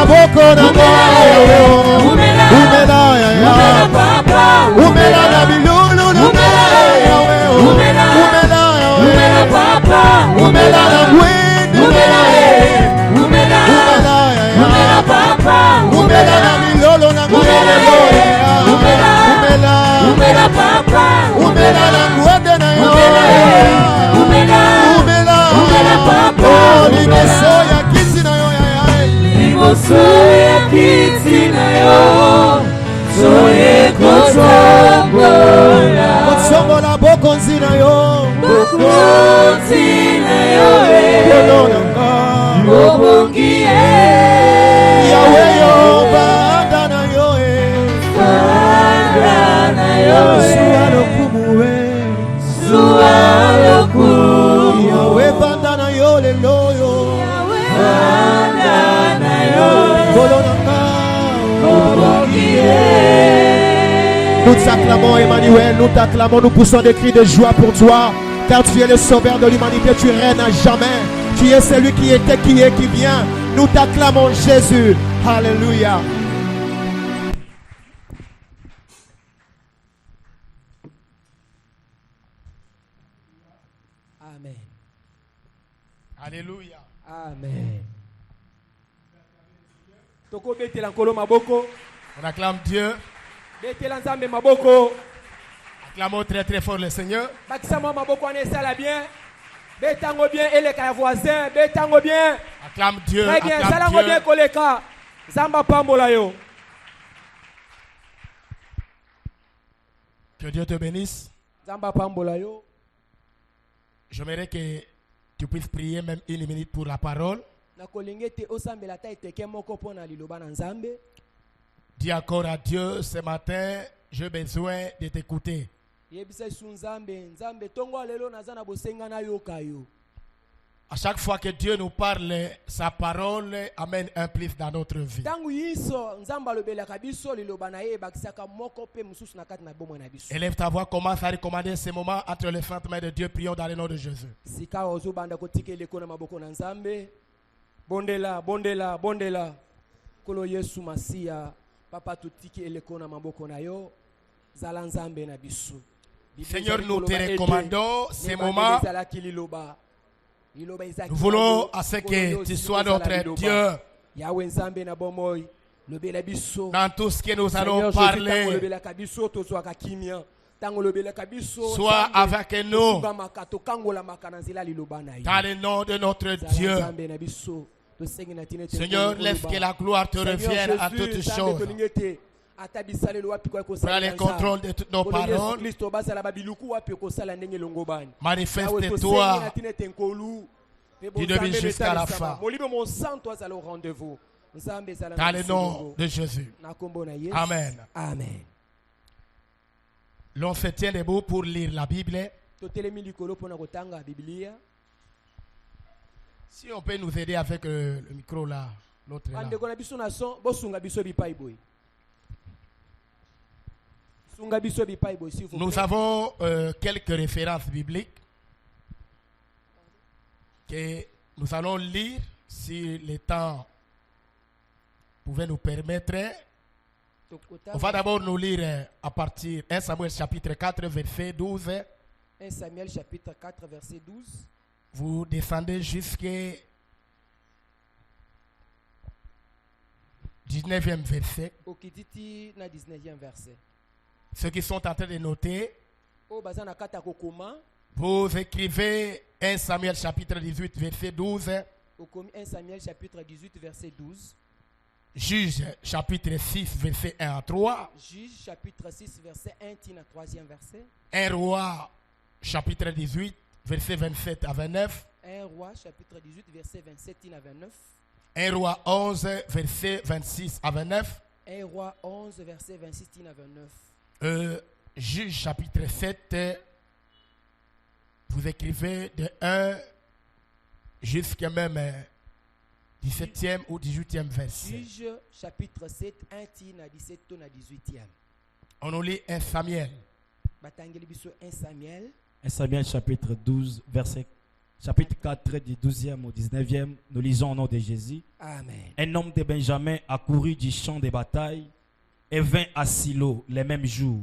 maboko na Yawe. Umela papa. Umela na bilulu na Yawe. Umela papa. Umela na mwende. Umela papa. Umela na bilulu na Yawe. Umela papa. Umela na mwende na Yawe. Umela papa. Liboso ya kiti na yo ya. Liboso ya kiti na yo. Soye kotombola. Kotombola bokonzi na yo. Bokonzi na yo. Bobongie. Yawe yo banda na yo. Banda na yo. Sualo kumuwe. Sualo kumuwe. Yawe banda na yo lelo yo. Yawe banda na yo. Bolonanga. Nous t'acclamons Emmanuel, nous t'acclamons, nous poussons des cris de joie pour toi, car tu es le sauveur de l'humanité, tu règnes à jamais, tu es celui qui était, qui est, qui vient. Nous t'acclamons Jésus, alléluia. Amen. Alléluia. Amen. On acclame Dieu. Acclamons très très fort le Seigneur. Acclame Dieu. Acclame Dieu. Que Dieu te bénisse. J'aimerais que tu puisses prier même une minute pour la parole. Dis encore à Dieu ce matin, j'ai besoin de t'écouter. À chaque fois que Dieu nous parle, sa parole amène un plus dans notre vie. Élève ta voix, commence à recommander ce moment entre les saintes mains de Dieu. Prions dans le nom de Jésus. Bondela, bondela, bondela. Kolo Yesu Masia, papa tutiki elekona maboko na yo, zalanzambe na bisu. Seigneur, nous te recommandons ces moments. Nous voulons à ce que tu sois notre Dieu. Dans tout ce que nous allons parler, sois avec nous. Dans le nom de notre Dieu. Seigneur, laisse que la gloire te revienne à toutes choses. Prends le contrôle de toutes nos paroles. Manifeste-toi du début jusqu'à la fin. Dans le nom de Jésus. Amen. Amen. L'on se tient debout pour lire la Bible. Si on peut nous aider avec le micro là, l'autre là. Nous avons quelques références bibliques que nous allons lire si le temps pouvait nous permettre. On va d'abord nous lire à partir 1 Samuel chapitre 4 verset 12. 1 Samuel chapitre 4 verset 12. Vous descendez jusqu'au 19e verset. Ceux qui sont en train de noter, vous écrivez 1 Samuel chapitre 18 verset 12. 1 Samuel chapitre 18 verset 12. Juge chapitre 6 verset 1 à 3. Juge chapitre 6 verset 1 tina 3e verset. 1 Roi chapitre 18 verset 27 à 29. 1 Roi chapitre 18 verset 27 tina 29. 1 Roi 11 verset 26 à 29. 1 Roi 11 verset 26 tina 29. Juge chapitre 7, vous écrivez de 1 jusqu'à même 17e ou 18e verset. Juge chapitre 7, 1 tina 17 na 18e. On nous lit 1 Samuel. 1 Samuel. 1 Samuel chapitre 12 verset chapitre 4 du 12e au 19e, nous lisons au nom de Jésus. Amen. Un homme de Benjamin accourut du champ de bataille et vint à Silo les mêmes jours,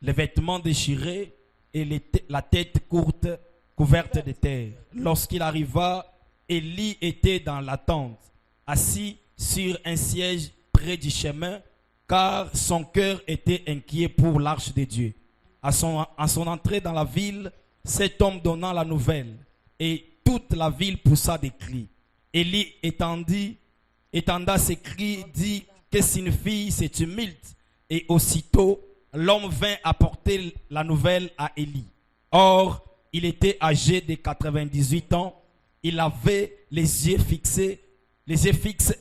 les vêtements déchirés et la tête courte couverte de terre. Lorsqu'il arriva, Élie était dans la tente, assis sur un siège près du chemin, car son cœur était inquiet pour l'arche de Dieu. À son entrée dans la ville, cet homme donna la nouvelle, et toute la ville poussa des cris. Élie étenda ses cris, dit: que signifie ce tumulte? Et aussitôt, l'homme vint apporter la nouvelle à Élie. Or, il était âgé de 98 ans, il avait les yeux fixes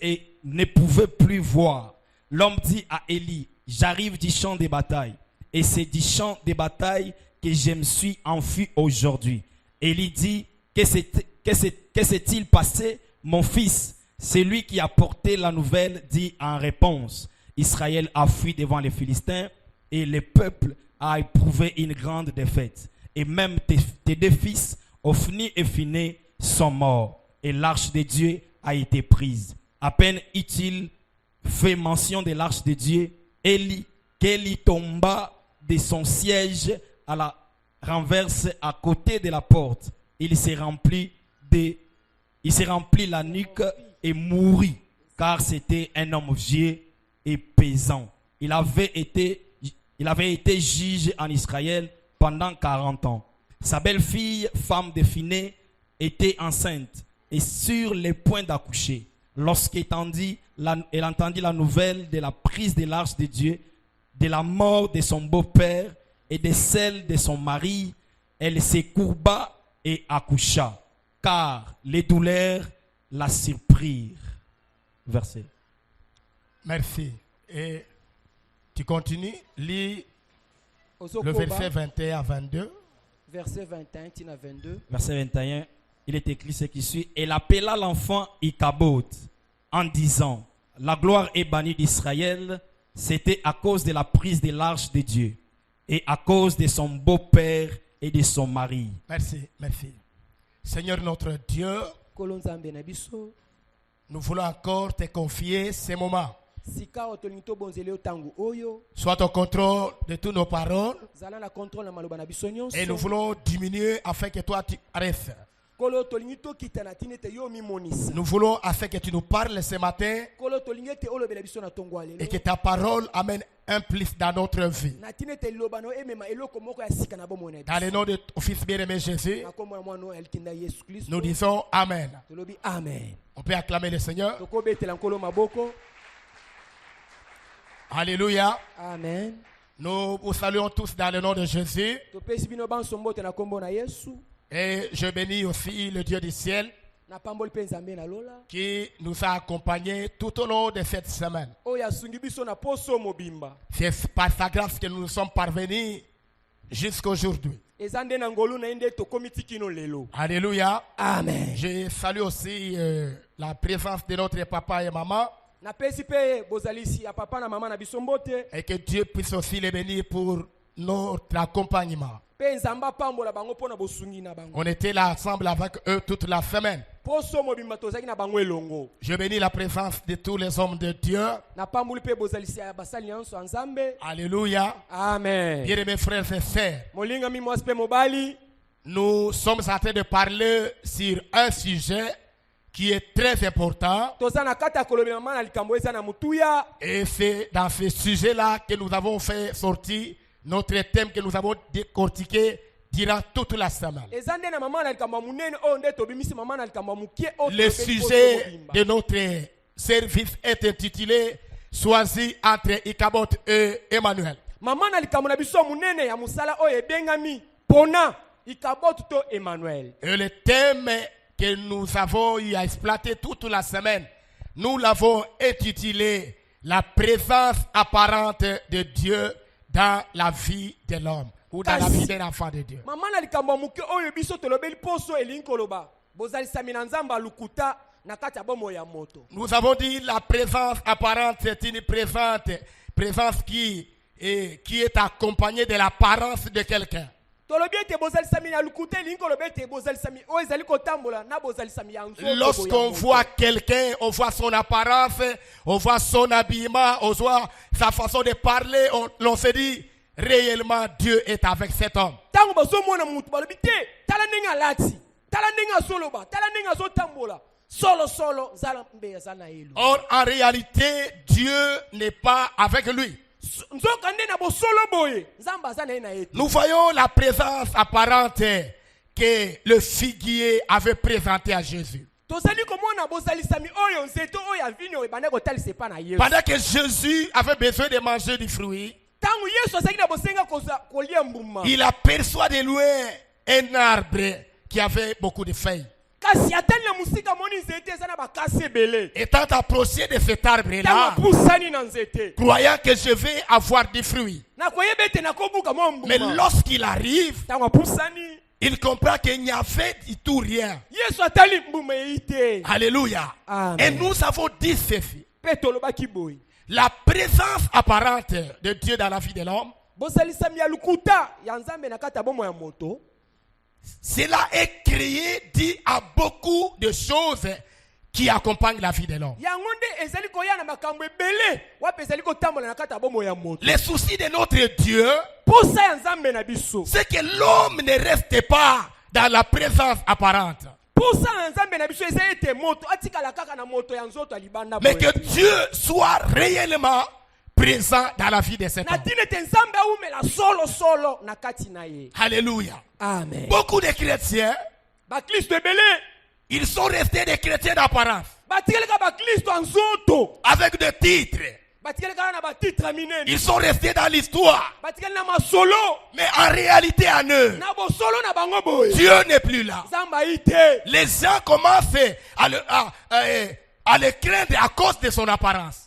et ne pouvait plus voir. L'homme dit à Élie: j'arrive du champ de bataille, et c'est du champ de bataille que je me suis enfui aujourd'hui. Élie dit: que s'est-il passé, mon fils? Celui qui a porté la nouvelle dit en réponse: Israël a fui devant les Philistins, et le peuple a éprouvé une grande défaite. Et même tes deux fils, Ophni et Phiné, sont morts, et l'arche de Dieu a été prise. À peine eut-il fait mention de l'arche de Dieu, qu'Élie tomba de son siège à la renverse à côté de la porte. Il s'est rempli la nuque et mourut, car c'était un homme vieux et pesant. Il avait été juge en Israël pendant 40 ans. Sa belle-fille, femme de Phiné, était enceinte et sur le point d'accoucher. Lorsqu'elle entendit la nouvelle de la prise de l'arche de Dieu, de la mort de son beau-père et de celle de son mari, elle se courba et accoucha, car les douleurs la surprirent. Verset. Merci. Et tu continues, lis le Ozokoba, verset 21 à 22. verset 21, tina 22. Verset 21, il est écrit ce qui suit. Elle appela l'enfant Ichabod en disant: la gloire est bannie d'Israël. C'était à cause de la prise de l'arche de Dieu et à cause de son beau-père et de son mari. Merci, merci. Seigneur notre Dieu, Kolonzambe na biso, nous voulons encore te confier ces moments. sika otolingi tobonzela yo tango oyo, Sois au contrôle de toutes nos paroles zala na contrôle na maloba na biso nyonso. et nous voulons diminuer afin que toi tu restes. Kolo tolingi tokita na tina ete yo mimonisa. Nous voulons afin que tu nous parles ce matin Kolo tolingi ete olobela biso na tongo alelo. et que ta parole amène un plus dans notre vie. Na tina ete liloba no emema eloko moko ya sika na bomoi na biso. Dans le nom de ton Fils bien-aimé Jésus, Na kombo ya mwana oyo alikinda Yesu Kristo. nous disons Amen. Tolobi amen. On peut acclamer le Seigneur. Tokobetela nkolo maboko. Alléluia. Amen. Nous vous saluons tous dans le nom de Jésus. Topesi bino banso mbote na kombo na Yesu. Et je bénis aussi le Dieu du ciel Na pamboli pe nzambe na lola. qui nous a accompagnés tout au long de cette semaine. Oyo asungi biso na poso mobimba. C'est par sa grâce que nous sommes parvenus jusqu'aujourd'hui. Eza nde na ngolu na inde tokomi tikino lelo. Alléluia. Amen. Je salue aussi la présence de notre papa et maman Napesi pe bozalisi ya papa na mama na biso mbote. et que Dieu puisse aussi les bénir pour notre accompagnement. Pe nzamba pambola bango pona bosungi na bango. On était là ensemble avec eux toute la semaine. Poso mobimba tozaki na bango elongo. Je bénis la présence de tous les hommes de Dieu. Na pamboli pe bozalisi ya basali nyonso nzambe. Alléluia. Amen. Bien-aimés frères et sœurs, Molinga mi mwasi pe mobali. nous sommes en train de parler sur un sujet qui est très important. Toza na kata ya kolobela mama na likambo eza na mutuya. Et c'est dans ce sujet-là que nous avons fait sortir notre thème que nous avons décortiqué durant toute la semaine. Eza nde na mama na likambo munene oyo nde tobimisi mama na likambo mukie oyo. Le sujet de notre service est intitulé Choisi entre Ichabod et Emmanuel. Mama na likambo na biso munene ya musala oyo ebengami pona Ichabod to Emmanuel. Et le thème que nous avons eu à exploiter toute la semaine, nous l'avons intitulé La présence apparente de Dieu dans la vie de l'homme ou dans la vie d'un enfant de Dieu. Mama na likambo mukie oyo biso tolobeli poso elingi koloba. Bozalisami na nzamba lukuta na kati ya bomo ya moto. Nous avons dit la présence apparente, c'est une présence qui est accompagnée de l'apparence de quelqu'un. Lorsqu'on voit quelqu'un, on voit son apparence, on voit son habillement, on voit sa façon de parler, on se dit réellement Dieu est avec cet homme. Or, en réalité, Dieu n'est pas avec lui. Nous voyons la présence apparente que le figuier avait présentée à Jésus. Pendant que Jésus avait besoin de manger du fruit, il aperçoit de loin un arbre qui avait beaucoup de feuilles. Étant approché de cet arbre-là, croyant que je vais avoir des fruits. Mais lorsqu'il arrive, il comprend qu'il n'y avait du tout rien. Alléluia. Amen. Et nous avons dit ceci. La présence apparente de Dieu dans la vie de l'homme, cela est créé, dit à beaucoup de choses qui accompagnent la vie de l'homme. Les soucis de notre Dieu, c'est que l'homme ne reste pas dans la présence apparente. Mais que Dieu soit réellement présent dans la vie de cet homme. Alléluia. Amen. Beaucoup de chrétiens, ils sont restés des chrétiens d'apparence, avec des titres. Ils sont restés dans l'histoire, mais en réalité en eux, Dieu n'est plus là. Les gens commencent à le craindre à cause de son apparence.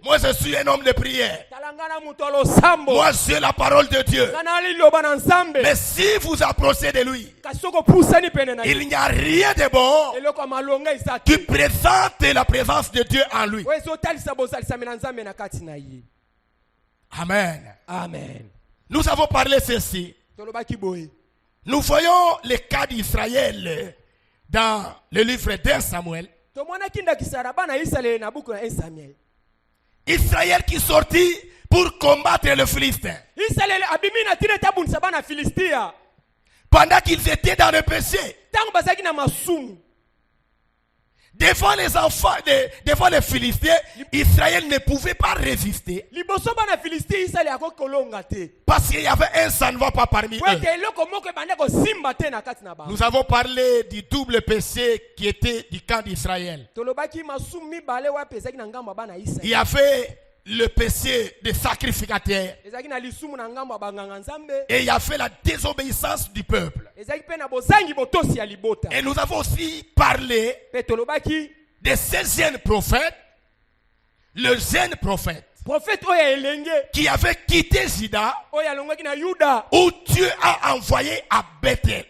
Moi je suis un homme de prière. Moi j'ai la parole de Dieu. Mais si vous approchez de lui, il n'y a rien de bon qui présente la présence de Dieu en lui. Amen. Amen. Nous avons parlé ceci. Nous voyons le cas d'Israël dans le livre d'1 Samuel. Israël qui sortit pour combattre les Philistins. Pendant qu'ils étaient dans le péché, devant les enfants, devant les Philistins, Israël ne pouvait pas résister. Parce qu'il y avait un ça ne va pas parmi eux. Nous avons parlé du double péché qui était du camp d'Israël. Il y avait le péché des sacrificateurs. Et il y avait la désobéissance du peuple. Et nous avons aussi parlé de ces jeunes prophètes. Le jeune prophète qui avait quitté Juda, où Dieu a envoyé à Bethel.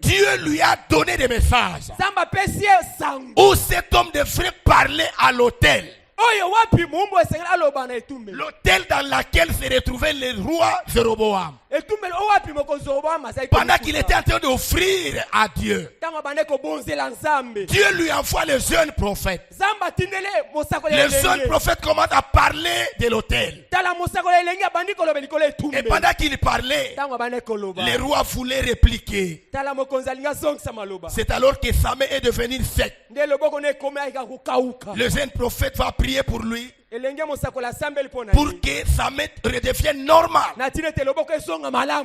Dieu lui a donné des messages où cet homme devrait parler à l'autel. L'autel dans lequel se retrouvait le roi Jéroboam. Pendant qu'il était en train d'offrir à Dieu, Dieu lui envoie le jeune prophète. Le jeune prophète commence à parler de l'autel. Et pendant qu'il parlait, le roi voulait répliquer. C'est alors que Samuel est devenu sec. Le jeune prophète va prier pour lui, pour que Samuel redevienne normal.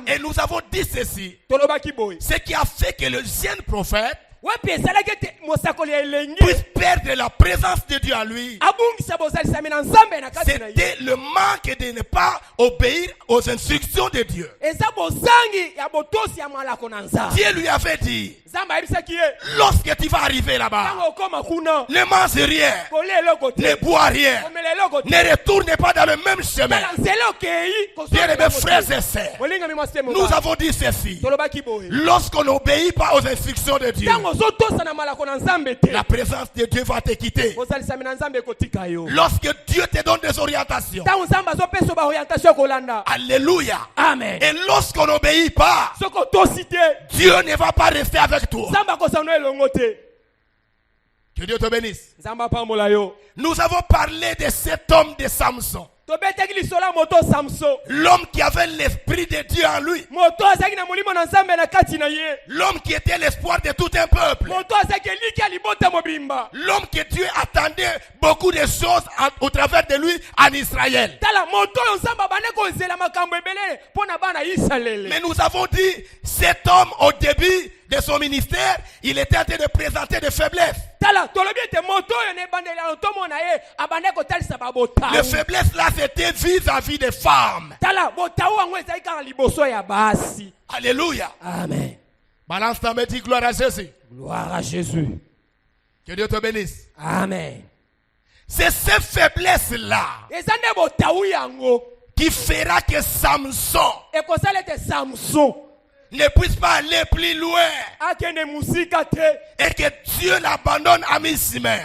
Et nous avons dit ceci. Ce qui a fait que le jeune prophète puisse perdre la présence de Dieu en lui, c'était le manque de ne pas obéir aux instructions de Dieu. Dieu lui avait dit, lorsque tu vas arriver là-bas, ne mange rien, ne bois rien, ne retourne pas dans le même chemin. Bien-aimés frères et sœurs, nous avons dit ceci. Lorsqu'on n'obéit pas aux instructions de Dieu, la présence de Dieu va te quitter. Lorsque Dieu te donne des orientations. Alléluia. Amen. Et lorsqu'on n'obéit pas, Dieu ne va pas rester avec toi. Que Dieu te bénisse. Nous avons parlé de cet homme de Samson. L'homme qui avait l'esprit de Dieu en lui. L'homme qui était l'espoir de tout un peuple. L'homme que Dieu attendait beaucoup de choses au travers de lui en Israël. Mais nous avons dit, cet homme au début de son ministère, il était en train de présenter des faiblesses. Les faiblesses là, c'était vis-à-vis des femmes. Alléluia. Amen. Balance ta main, dis gloire à Jésus. Gloire à Jésus. Que Dieu te bénisse. Amen. C'est ces faiblesses-là qui fera que Samson ne puisse pas aller plus loin et que Dieu l'abandonne à mi-chemin.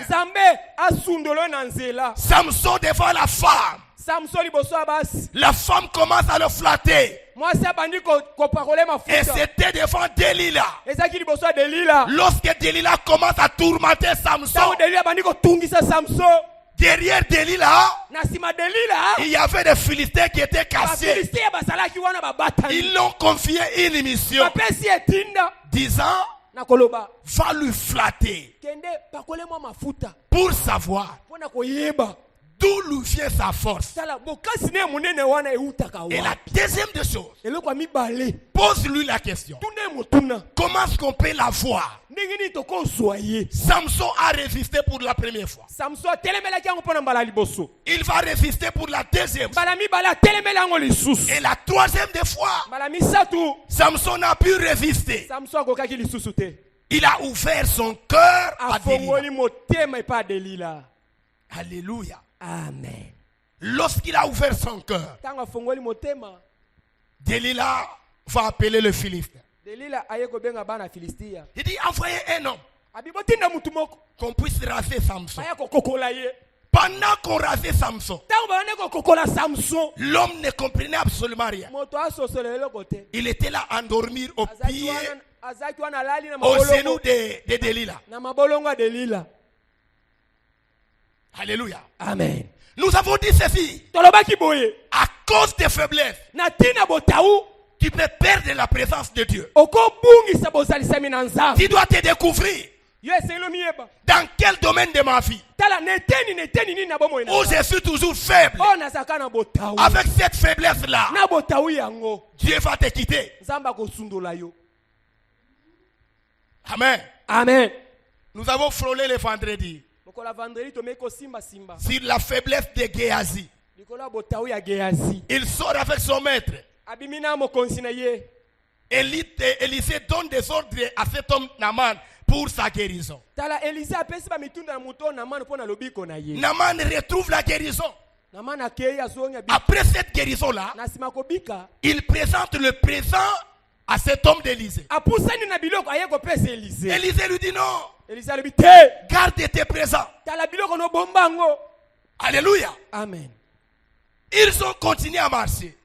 Samson devant la femme. La femme commence à le flatter. Et c'était devant Delilah. Lorsque Delilah commence à tourmenter Samson, derrière Delilah, il y avait des Philistins qui étaient cassés. Ils l'ont confié une mission, disant, va lui flatter pour savoir d'où lui vient sa force. Et la deuxième des choses, pose-lui la question. Comment est-ce qu'on peut la voir? Samson a résisté pour la première fois. Il va résister pour la deuxième fois. Et la troisième des fois, Samson n'a pu résister. Il a ouvert son cœur à Delilah. Alléluia. Amen. Lorsqu'il a ouvert son cœur, Delilah va appeler le Philistin. Il dit, envoyez un homme qu'on puisse raser Samson. Pendant qu'on rasait Samson, l'homme ne comprenait absolument rien. Il était là à dormir au pied, au genou de Delilah. Alléluia. Amen. Nous avons dit ceci. À cause des faiblesses, tu peux perdre la présence de Dieu. Tu dois te découvrir. Dans quel domaine de ma vie où je suis toujours faible. Avec cette faiblesse-là, Dieu va te quitter. Amen. Amen. Nous avons frôlé le vendredi sur la faiblesse de Géhazi. Il sort avec son maître. Élisée donne des ordres à cet homme Naaman pour sa guérison. Naaman retrouve la guérison. Après cette guérison-là, il présente le présent à cet homme d'Élisée. Élisée lui dit non. Garde tes présents. Alléluia. Amen. Ils ont continué à marcher.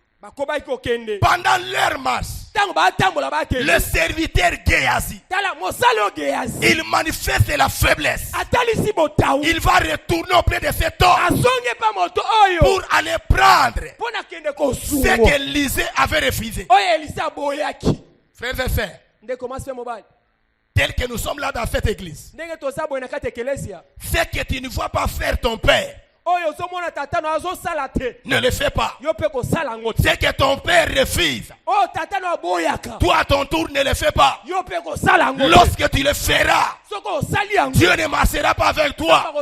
Pendant leur marche, le serviteur Géhazi, il manifeste la faiblesse. Il va retourner auprès de cet homme pour aller prendre ce qu'Élisée avait refusé. Frères et sœurs, tel que nous sommes là dans cette église, ce que tu ne vois pas faire ton père, ne le fais pas. Ce que ton père refuse, toi à ton tour ne le fais pas. Lorsque tu le feras, Dieu ne marchera pas avec toi.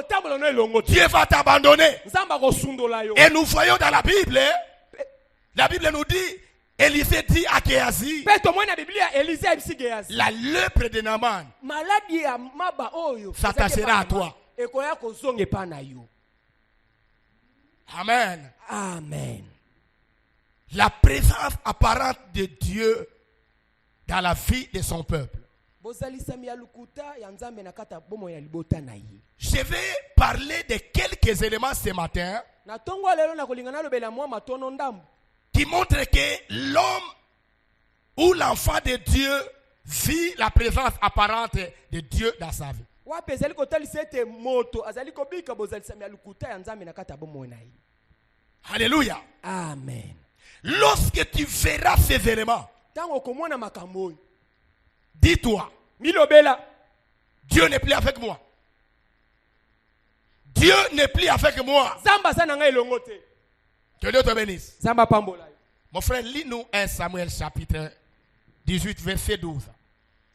Dieu va t'abandonner. Et nous voyons dans la Bible nous dit, Élisée dit à Géhazi, la lèpre de Naaman s'attachera à toi. Amen. Amen. La présence apparente de Dieu dans la vie de son peuple. Je vais parler de quelques éléments ce matin qui montrent que l'homme ou l'enfant de Dieu vit la présence apparente de Dieu dans sa vie. Alléluia. Amen. Lorsque tu verras ces éléments, dis-toi, Dieu n'est plus avec moi. Dieu n'est plus avec moi. Que Dieu te bénisse. Mon frère, lis-nous 1 Samuel chapitre 18, verset 12.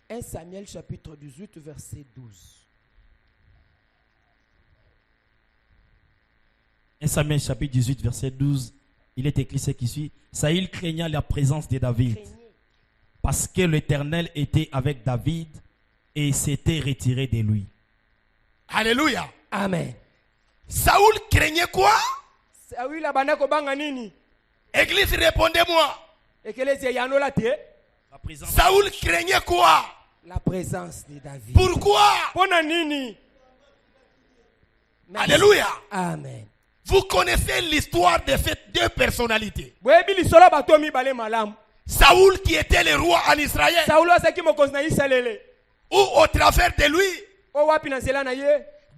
1 Samuel chapitre 18, verset 12. 1 Samuel chapitre 18, verset 12. Il est écrit ce qui suit. Saül craigna la présence de David parce que l'Éternel était avec David et s'était retiré de lui. Alléluia. Amen. Saül craignait quoi? Saül abana kobanga nini? Église, répondez-moi. La présence Saül craignait quoi? La présence de David. Pourquoi? Pona nini? Alléluia. Amen. Vous connaissez l'histoire de ces deux personnalités. Saül qui était le roi en Israël. Ou au travers de lui,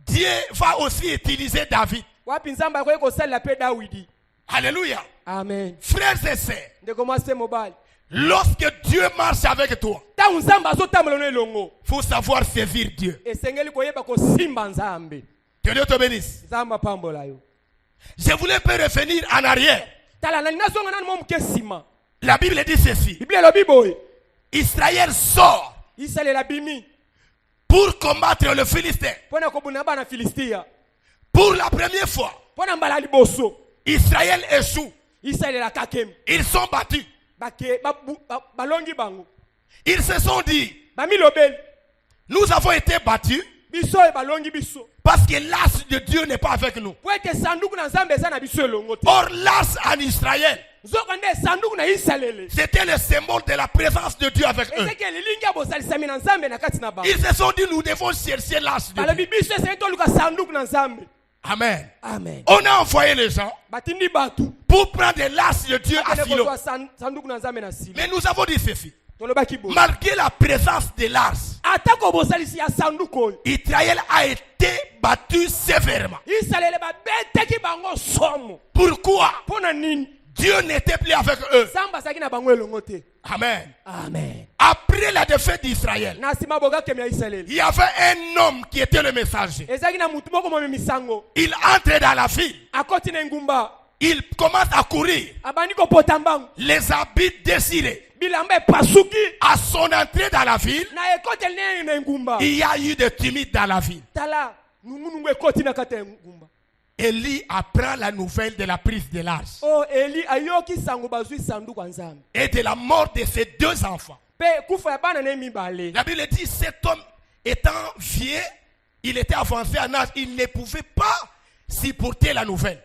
Dieu va aussi utiliser David. Alléluia. Amen. Frères et sœurs, lorsque Dieu marche avec toi, il faut savoir servir Dieu. Que Dieu te bénisse. Je voulais pas revenir en arrière. La Bible dit ceci. Israël sort pour combattre le Philistin. Pour la première fois, Israël échoue. Ils sont battus. Ils se sont dit, nous avons été battus parce que l'as de Dieu n'est pas avec nous. Or, l'as en Israël, c'était le symbole de la présence de Dieu avec eux. Ils se sont dit, nous devons chercher l'as de Dieu. Amen. Amen. On a envoyé les gens pour prendre l'as de Dieu à Silo. Mais nous avons dit ceci. Malgré la présence de l'as, Israël a été battu sévèrement. Pourquoi? Dieu n'était plus avec eux. Amen. Amen. Après la défaite d'Israël, il y avait un homme qui était le messager. Il entre dans la ville. Il commence à courir. Les habits déchirés. À son entrée dans la ville, il y a eu des timides dans la ville. Élie apprend la nouvelle de la prise de l'arche et de la mort de ses deux enfants. La Bible dit, cet homme étant vieux, il était avancé en âge, il ne pouvait pas supporter la nouvelle.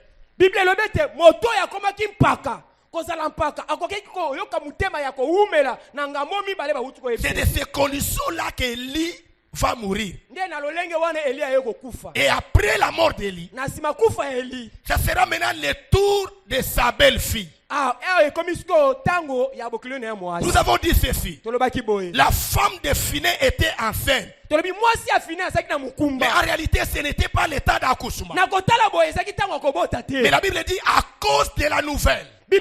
C'est de ces conditions-là qu'Élie va mourir. Et après la mort d'Élie, ça sera maintenant le tour de sa belle-fille. Nous avons dit ceci. La femme de Phiné était enceinte. Mais en réalité, ce n'était pas l'état d'accouchement. Mais la Bible dit à cause de la nouvelle de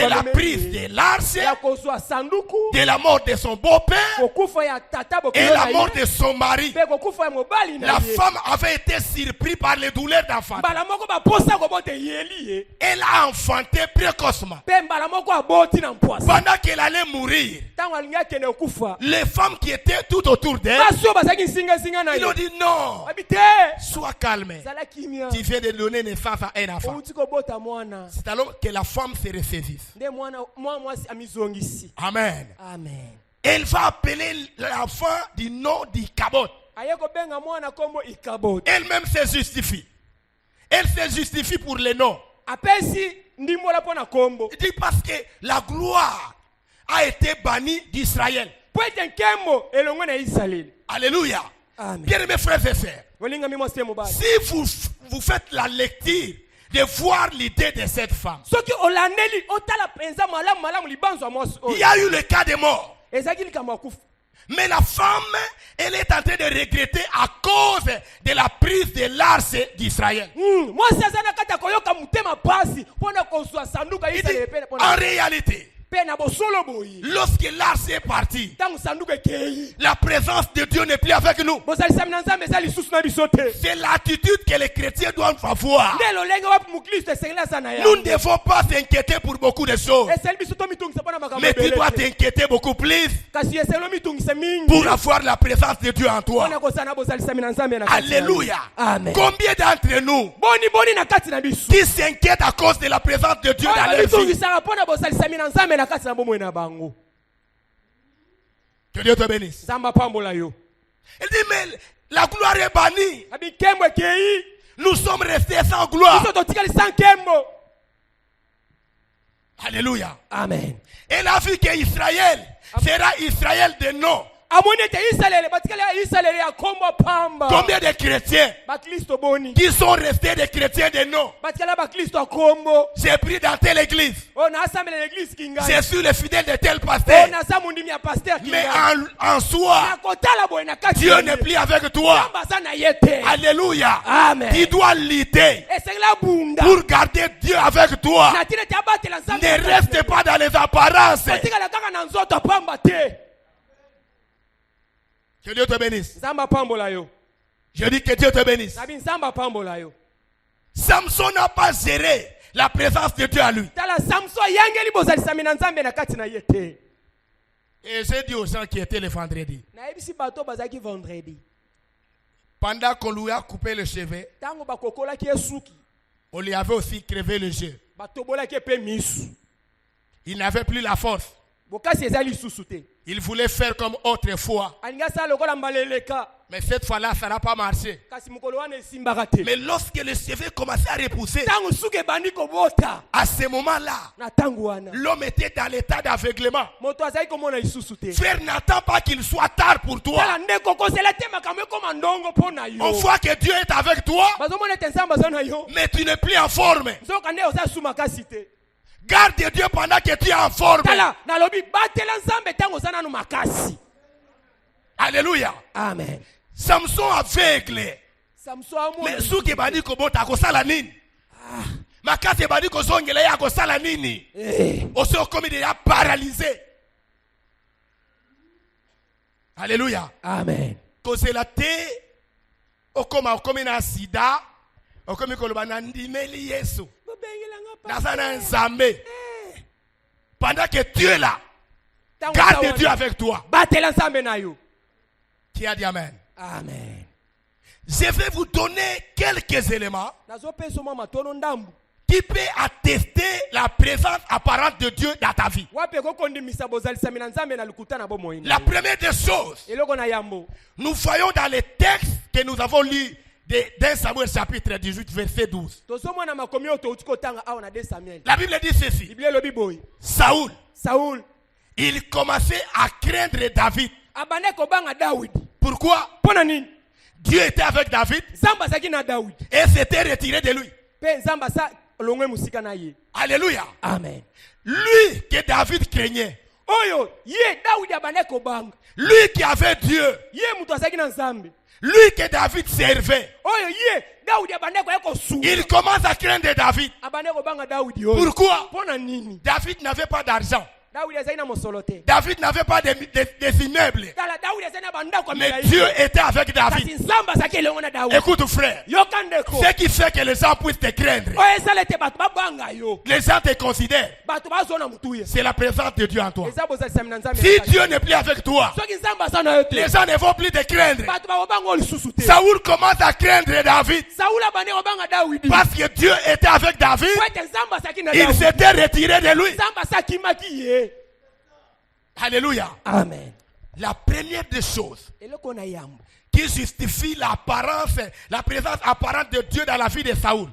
la prise de l'arche, de la mort de son beau-père et la mort de son mari, la femme avait été surprise par les douleurs d'enfant. Elle a enfanté précocement. Pendant qu'elle allait mourir, les femmes qui étaient tout autour d'elle, ils ont dit non, sois calme, tu viens de donner naissance à un enfant. C'est alors que la femme se ressaisisse. Amen. Amen. Elle va appeler l'enfant du nom d'Ichabod. Elle-même se justifie. Elle se justifie pour le nom. Il dit parce que la gloire a été bannie d'Israël. Alléluia. Amen. Bien-aimés frères et sœurs, si vous faites la lecture de voir l'idée de cette femme, il y a eu le cas de mort. Mais la femme, elle est en train de regretter à cause de la prise de l'arche d'Israël. En réalité, lorsque l'arche est partie, la présence de Dieu n'est plus avec nous. C'est l'attitude que les chrétiens doivent avoir. Nous ne devons pas s'inquiéter pour beaucoup de choses. Mais tu dois t'inquiéter beaucoup plus pour avoir la présence de Dieu en toi. Alléluia. Amen. Combien d'entre nous qui s'inquiètent à cause de la présence de Dieu dans leur vie? Que Dieu te bénisse. Il dit, mais la gloire est bannie. Nous sommes restés sans gloire. Alléluia. Amen. Elle a vu qu'Israël sera Israël de nom. Combien de chrétiens qui sont restés des chrétiens de nom? J'ai pris dans telle église. J'ai su les fidèles de tel pasteur. Mais en soi, Dieu n'est plus avec toi. Alléluia. Amen. Tu dois lutter pour garder Dieu avec toi. Ne reste pas dans les apparences. Que Dieu te bénisse. Je dis que Dieu te bénisse. Samson n'a pas géré la présence de Dieu à lui. Et j'ai dit aux gens qui étaient le vendredi, pendant qu'on lui a coupé le cheveu, on lui avait aussi crevé le jeu. Il n'avait plus la force. Il voulait faire comme autrefois. Mais cette fois-là, ça n'a pas marché. Mais lorsque le cheveu commençait à repousser, à ce moment-là, l'homme était dans l'état d'aveuglement. Frère, n'attends pas qu'il soit tard pour toi. On voit que Dieu est avec toi, mais tu n'es plus en forme. Garde Dieu pendant que tu es en forme. Alléluia. Amen. Samson aveugle. Mais ce qui m'a dit que bon, tu as la nini. Ma carte m'a dit que zongele ya ko sala nini. Aussi comme il est paralysé. Alléluia. Amen. Cause la te comme na sida, comme ko lobana ndimeli Yesu. Nazana nzambe. Pendant que tu es là, garde Dieu avec toi. Qui a dit amen? Amen. Je vais vous donner quelques éléments qui peut attester la présence apparente de Dieu dans ta vie. La première des choses, nous voyons dans les textes que nous avons lus d'un Samuel chapitre 18 verset 12. La Bible dit ceci. Saoul, il commençait à craindre David. Pourquoi? Dieu était avec David et s'était retiré de lui. Alléluia. Amen. Lui que David craignait, lui qui avait Dieu, lui que David servait, il commence à craindre David. Pourquoi? David n'avait pas d'argent. David n'avait pas des immeubles. Mais Dieu était avec David. Écoute frère, ce qui fait que les gens puissent te craindre, les gens te considèrent, c'est la présence de Dieu en toi. Si Dieu n'est plus avec toi, les gens ne vont plus te craindre. Saoul commence à craindre David parce que Dieu était avec David. Il s'était retiré de lui. Alléluia. Amen. La première des choses qui justifie l'apparence, la présence apparente de Dieu dans la vie de Saoul,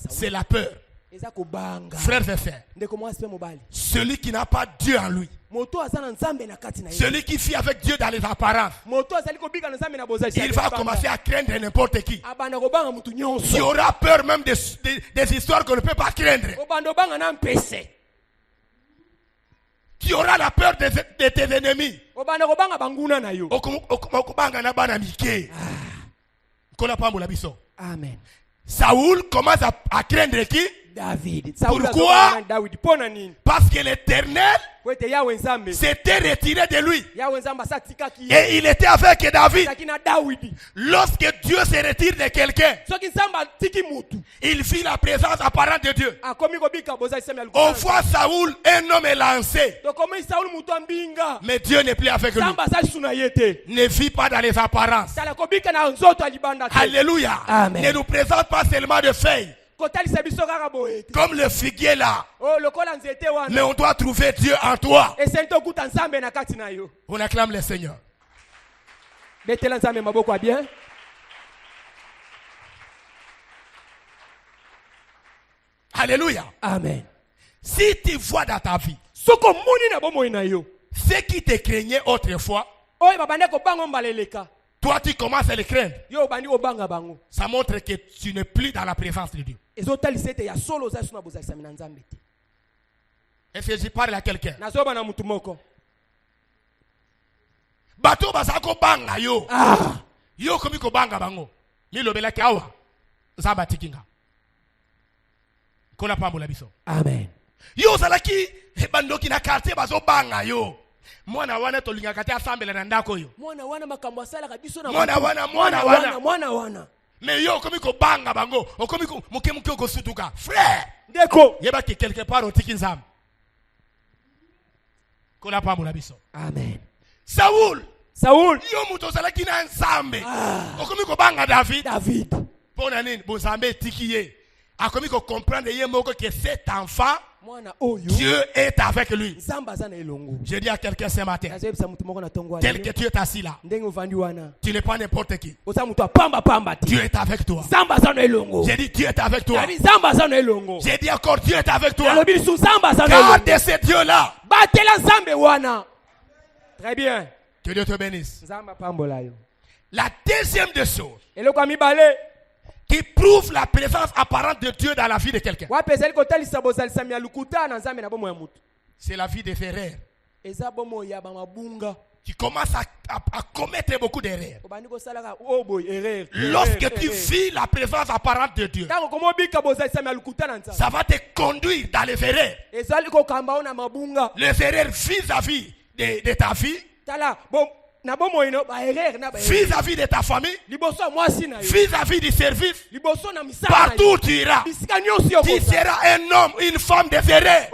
c'est la peur. Frères et sœurs, celui qui n'a pas Dieu en lui, Celui qui vit avec Dieu dans les apparences, il va commencer à craindre n'importe qui. Il aura peur même des histoires qu'on ne peut pas craindre. Tu auras la peur de tes ennemis. Amen. Saoul commence à craindre qui? David. Pourquoi? Parce que l'Éternel s'était retiré de lui. Et il était avec David. Lorsque Dieu se retire de quelqu'un, il vit la présence apparente de Dieu. On voit Saoul, un homme est lancé. Mais Dieu n'est plus avec lui. Ne vit pas dans les apparences. Alléluia. Amen. Ne nous présente pas seulement de feuilles. Comme le figuier là. Mais on doit trouver Dieu en toi. On acclame le Seigneur. Alléluia. Amen. Si tu vois dans ta vie ce qui te craignait autrefois, toi tu commences à le craindre. Ça montre que tu n'es plus dans la présence de Dieu. Est-ce que je parle à quelqu'un? Bato basako banga yo. Yo komi ko banga bango. Ni lobela kawa. Nzamba tikinga. Kona pambola biso. Amen. Yo salaki bandoki na quartier bazo banga yo. Mwana wana tolinga kati asambela na ndako yo. Mwana wana makambo asala kabiso na mwana wana. Mais yo komi ko banga bango. O komi ko muke ko sutuka. Frère. Ndeko. Yeba ki quelque part o tikinzam. Kona pambola biso. Amen. Saoul. Yo muto salaki na nzambe. Okomi ko banga David. Pona nini bonzambe tikiye. Akomi ko comprendre ye moko que cet enfant Dieu est avec lui. Je dis à quelqu'un ce matin, tel que tu es assis là, tu n'es pas n'importe qui. Dieu est avec toi. J'ai dit Dieu est avec toi. J'ai dit encore Dieu est avec toi. Garde ce Dieu là. Très bien. Que Dieu te bénisse. La deuxième des choses qui prouve la présence apparente de Dieu dans la vie de quelqu'un, c'est la vie des erreurs. Tu commences à commettre beaucoup d'erreurs. Lorsque tu vis la présence apparente de Dieu, ça va te conduire dans les erreurs. Les erreurs vis-à-vis de ta vie, vis-à-vis de ta famille, vis-à-vis du service, partout où tu iras, tu seras un homme, une femme des erreurs.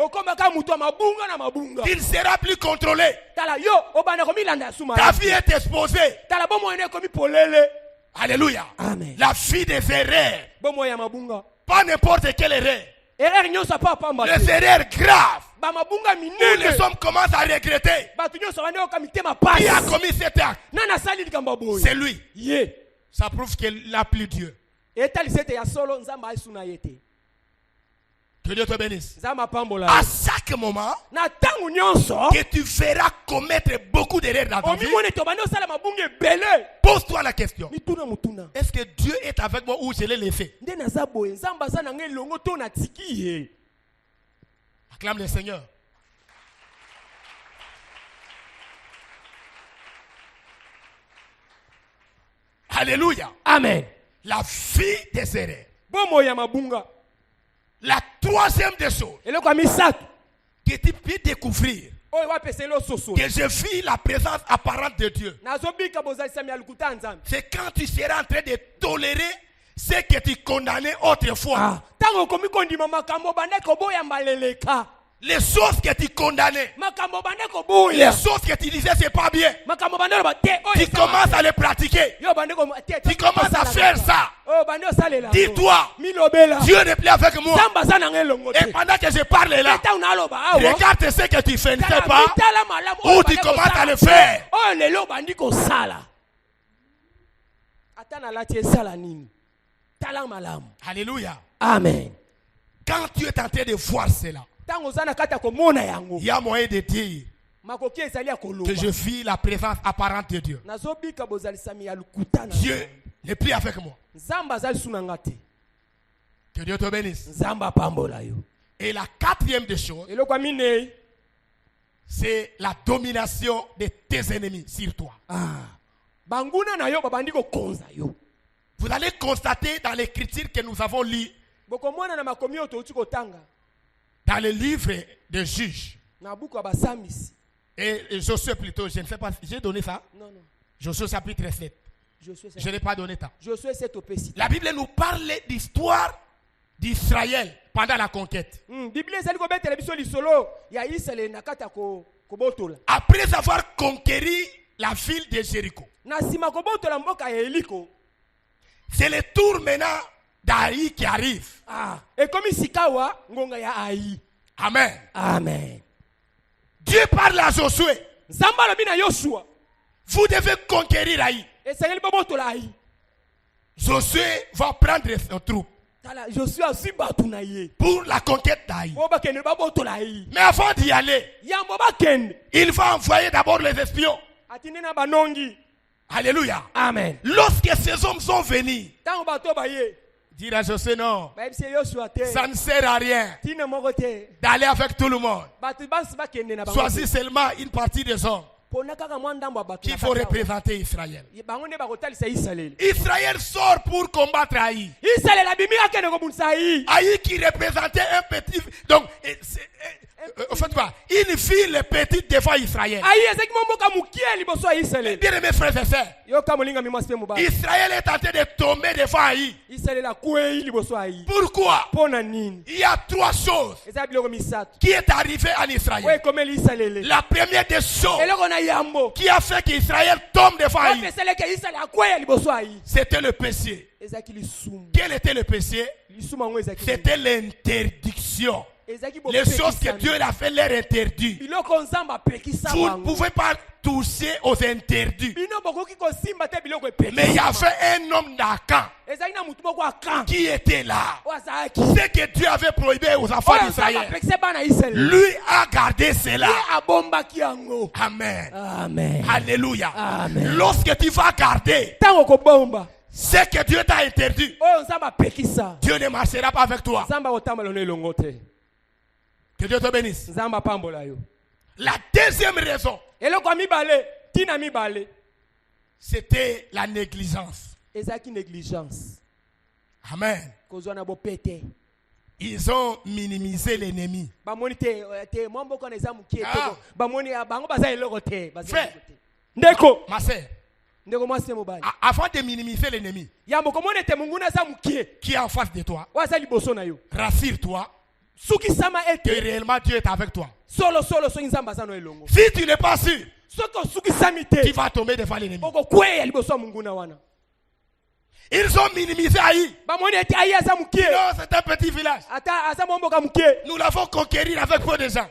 Tu ne seras plus contrôlé. Ta vie est exposée. Alléluia. Amen. La vie des erreurs. Pas n'importe quelle erreur. Les erreurs graves. Où les hommes commencent à regretter. Qui a commis cet acte? C'est lui. Ça prouve qu'il n'a plus Dieu. Que Dieu te bénisse. À chaque moment que tu verras commettre beaucoup d'erreurs dans ta vie, pose-toi la question. Est-ce que Dieu est avec moi ou je l'ai laissé? Acclame le Seigneur. Alléluia. Amen. La vie des erreurs. La troisième des choses que tu peux découvrir, que je vis la présence apparente de Dieu, c'est quand tu seras en train de tolérer ce que tu condamnais autrefois. Les choses que tu condamnais, les choses que tu disais c'est pas bien, tu commences à les pratiquer, tu commences à faire ça. Dis-toi, Dieu n'est plus avec moi. Et pendant que je parle là, regarde ce que tu fais, ne fais pas, ou tu commences à le faire. Alléluia. Amen. Quand tu es en train de voir cela, il y a moyen de dire, que je vis la présence apparente de Dieu. Dieu n'est plus avec moi. Que Dieu te bénisse. Et la quatrième des choses, c'est la domination de tes ennemis sur toi. Vous allez constater dans l'écriture que nous avons lu dans le livre des Juges. Et Josué plutôt, je ne sais pas, j'ai donné ça? Non. Josué chapitre 7. Je n'ai pas donné ça. La Bible nous parle d'histoire d'Israël pendant la conquête. Après avoir conquéri la ville de Jéricho, c'est le tour maintenant d'Aï qui arrive. Amen. Dieu parle à Josué. Vous devez conquérir Aï. Josué va prendre son troupe pour la conquête d'Aï. Mais avant d'y aller, il va envoyer d'abord les espions. Alléluia. Amen. Lorsque ces hommes sont venus, dire à Josué, non, ça ne sert à rien d'aller avec tout le monde. Choisis seulement une partie des hommes qu'il faut représenter Israël. Israël sort pour combattre Aï. Aï qui représentait un petit... Donc, en fait quoi? Une ville petite devant Israël. Bien aimés frères et sœurs, Israël est en train de tomber devant Aï. Pourquoi? Il y a trois choses qui est arrivé en Israël. La première des choses qui a fait qu'Israël tombe devant Aï, c'était le péché. Quel était le péché? C'était l'interdiction. Les choses que Dieu a fait leur interdit. Vous ne pouvez pas toucher aux interdits. Mais il y avait un homme d'Akan qui était là. Ce que Dieu avait prohibé aux enfants d'Israël, lui a gardé cela. Amen. Alléluia. Lorsque tu vas garder ce que Dieu t'a interdit, Dieu ne marchera pas avec toi. Que Dieu te bénisse. La deuxième raison, c'était la négligence. Amen. Ils ont minimisé l'ennemi. Frère, ma sœur, avant de minimiser l'ennemi qui est en face de toi, rassure-toi que réellement Dieu est avec toi. Si tu n'es pas sûr, tu vas tomber devant l'ennemi. Ils ont minimisé Aï. Non, c'est un petit village. Nous l'avons conquéri avec peu de gens.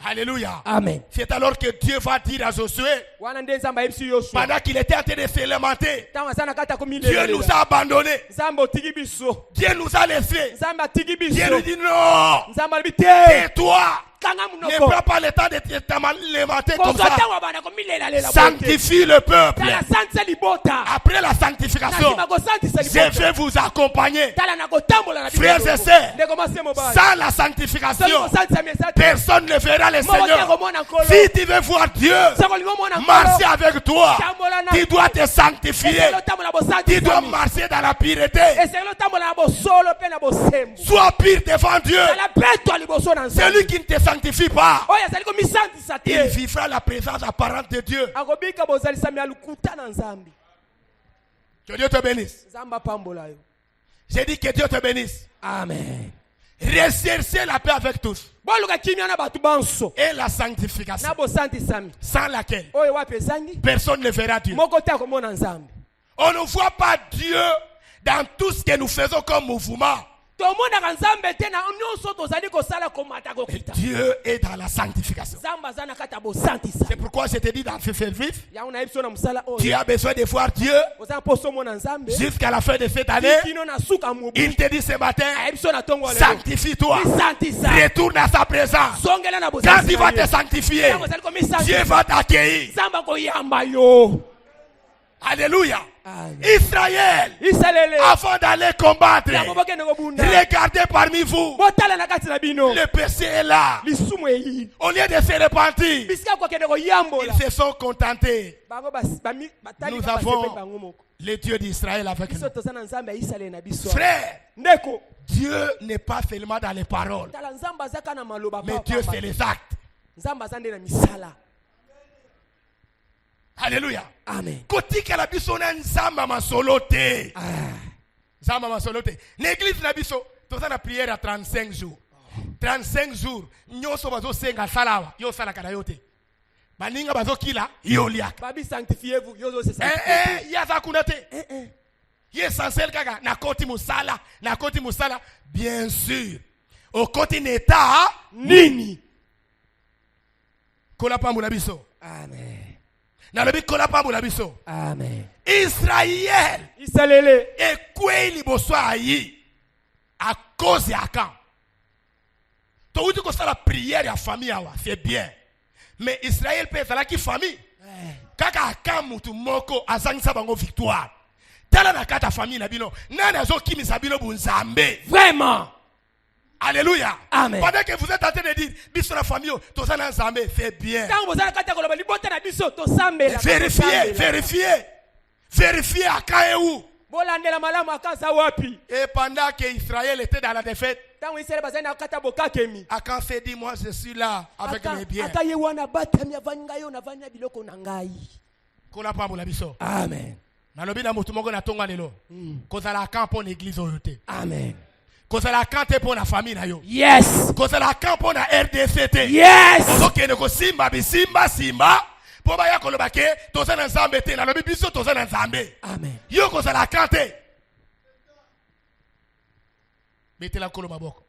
Alléluia. Amen. C'est alors que Dieu va dire à Josué, pendant qu'il était en train de se lamenter, Dieu nous a abandonnés. Dieu nous a laissés. Dieu nous dit non. Tais-toi. Ne prends pas le temps de te lamenter comme ça. Sanctifie le peuple. Après la sanctification, je vais vous accompagner. Frères et sœurs, sans la sanctification, personne ne verra le Seigneur. Si tu veux voir Dieu marcher avec toi, tu dois te sanctifier. Tu dois marcher dans la pureté. Sois pire devant Dieu. Celui qui ne te sanctifie pas, il vivra la présence apparente de Dieu. Que Dieu te bénisse. J'ai dit que Dieu te bénisse. Amen. Recherchez la paix avec tous. Et la sanctification, sans laquelle personne ne verra Dieu. On ne voit pas Dieu dans tout ce que nous faisons comme mouvement Dieu est dans la sanctification. C'est pourquoi je te dis dans ce service, tu as besoin de voir Dieu jusqu'à la fin de cette année. Il te dit ce matin, sanctifie-toi, retourne à sa présence. Quand il va te sanctifier, Dieu va t'accueillir. Alléluia. Israël, avant d'aller combattre, regardez parmi vous, le péché est là. Au lieu de se repentir, ils se sont contentés. Nous avons le Dieu d'Israël avec nous. Frère, Dieu n'est pas seulement dans les paroles, mais Dieu c'est les actes. Alléluia. Amen. Kotika la biso na nzamba masolote. Nzamba masolote. L'église na biso, toza na prière à 35 jours. 35 jours. Nyoso bazo senga salawa, yo sala kana yote. Baninga bazo kila, yo liaka. Babi sanctifiez-vous, yo zo se sanctifier. Yaza kunate. Yi essentiel kaka na koti musala, bien sûr. Au koti neta nini. Kola pamula biso. Amen. Amen. Israël est quoi libosoayi à cause ya quand. Tu dis que ça la prière ya famille c'est bien. Mais Israël peut être qui famille. Kaka kamutu moko azangisa bango victoire. Tala na kata famille na bino. Nana zo kimi sabino bunzambe. Vraiment. Alléluia. Amen. Pendant que vous êtes en train de dire, biso la famille, tous en ensemble, c'est bien. Vérifiez à Kaéou. Et pendant que Israël était dans la défaite, Akan s'est dit, moi je suis là avec mes biens. Amen. Amen. Kozala kante pour la famille na yo. Yes. Kozala kante pour la RDCT. Yes. Kozokene ko simba simba. Po ba ya kolobake toza na nzambe te na lobi biso toza na nzambe. Amen. Yo kozala kante. Mettez la kolo maboko.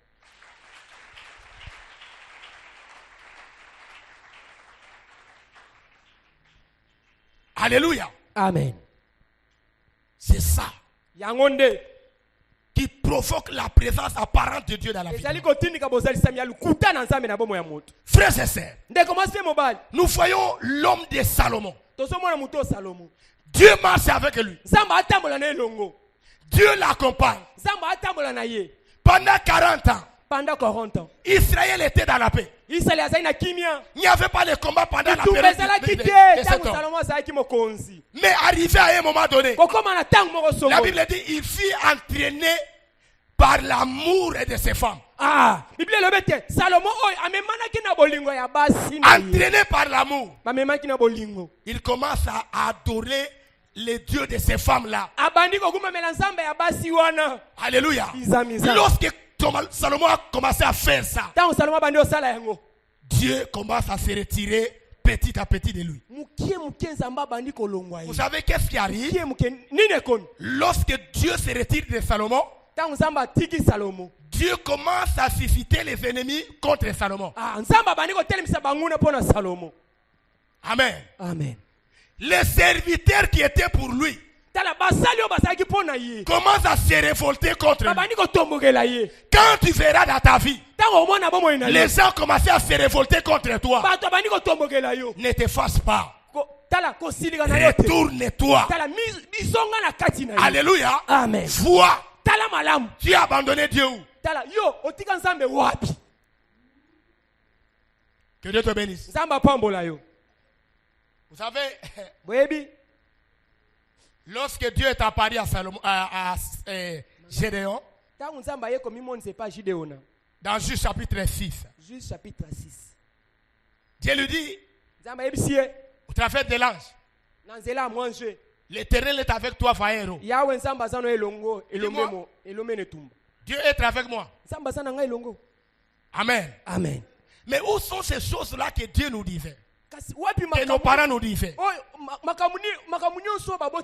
Alléluia. Amen. C'est ça. Yangonde. Qui provoque la présence apparente de Dieu dans la vie. Frères et sœurs, nous voyons l'homme de Salomon. Dieu marche avec lui. Dieu l'accompagne. Pendant 40 ans, Israël était dans la paix. Il n'y avait pas de combat pendant la période de cet homme. Mais arrivé à un moment donné, la Bible dit il fut entraîné par l'amour de ses femmes. Entraîné par l'amour, il commence à adorer les dieux de ces femmes-là. Alléluia. Lorsque Salomon a commencé à faire ça, Dieu commence à se retirer petit à petit de lui. Vous savez qu'est-ce qui arrive? Lorsque Dieu se retire de Salomon, Dieu commence à susciter les ennemis contre Salomon. Amen. Amen. Les serviteurs qui étaient pour lui commencent à se révolter contre lui. Quand tu verras dans ta vie les gens commencent à se révolter contre toi, ne te fasse pas. Retourne-toi. Alléluia. Amen. Vois. Tu as abandonné Dieu. Que Dieu te bénisse. Vous savez, lorsque Dieu est apparu à Salomon, à Gédéon, dans Juge chapitre 6, Dieu lui dit, au travers de l'ange, l'Éternel est avec toi, va héros. Dieu est avec moi. Amen. Amen. Mais où sont ces choses-là que Dieu nous disait? que nos parents nous disaient.